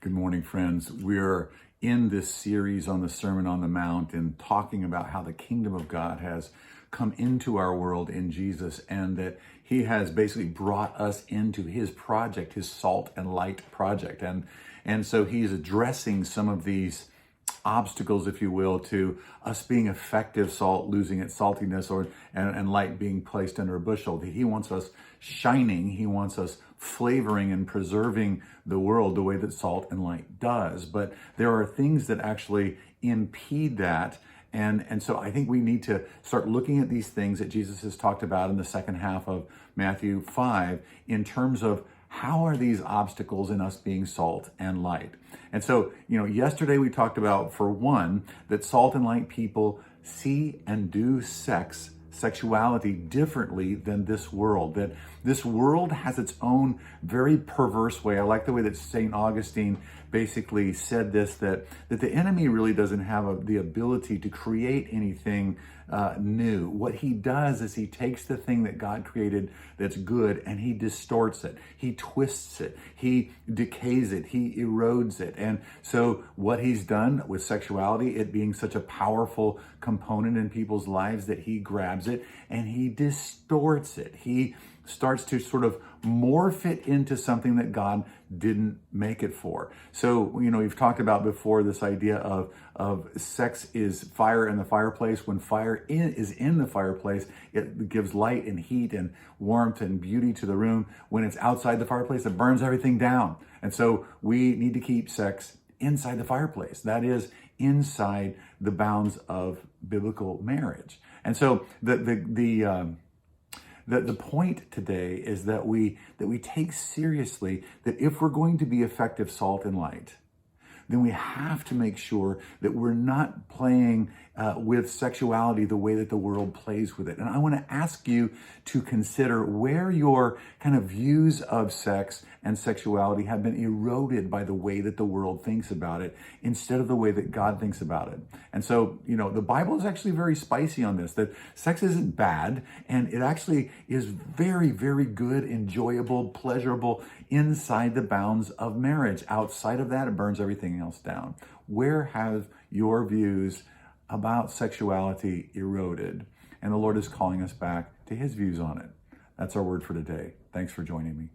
Good morning, friends. We're in this series on the Sermon on the Mount and talking about how the kingdom of God has come into our world in Jesus, and that he has basically brought us into his project, his salt and light project. And so he's addressing some of these obstacles, if you will, to us being effective salt losing its saltiness, and light being placed under a bushel. He wants us shining. He wants us flavoring and preserving the world the way that salt and light does. But there are things that actually impede that. And so I think we need to start looking at these things that Jesus has talked about in the second half of Matthew 5 in terms of how are these obstacles in us being salt and light. And so, yesterday we talked about, for one, that salt and light people see and do sexuality differently than this world, that this world has its own very perverse way. I like the way that St. Augustine basically said this, that the enemy really doesn't have the ability to create anything new. What he does is he takes the thing that God created that's good and he distorts it, he twists it, he decays it, he erodes it. And so what he's done with sexuality, it being such a powerful component in people's lives, that he grabs it and he distorts it. He starts to sort of morph it into something that God didn't make it for. So, we've talked about before this idea of sex is fire in the fireplace. When fire is in the fireplace, it gives light and heat and warmth and beauty to the room. When it's outside the fireplace, it burns everything down. And so we need to keep sex inside the fireplace. That is, inside the bounds of biblical marriage. And so the point today is that we take seriously that if we're going to be effective salt and light, then we have to make sure that we're not playing with sexuality the way that the world plays with it. And I want to ask you to consider where your kind of views of sex and sexuality have been eroded by the way that the world thinks about it instead of the way that God thinks about it. And so, the Bible is actually very spicy on this, that sex isn't bad, and it actually is very, very good, enjoyable, pleasurable inside the bounds of marriage. Outside of that, it burns everything else down. Where have your views about sexuality eroded? And the Lord is calling us back to his views on it. That's our word for today. Thanks for joining me.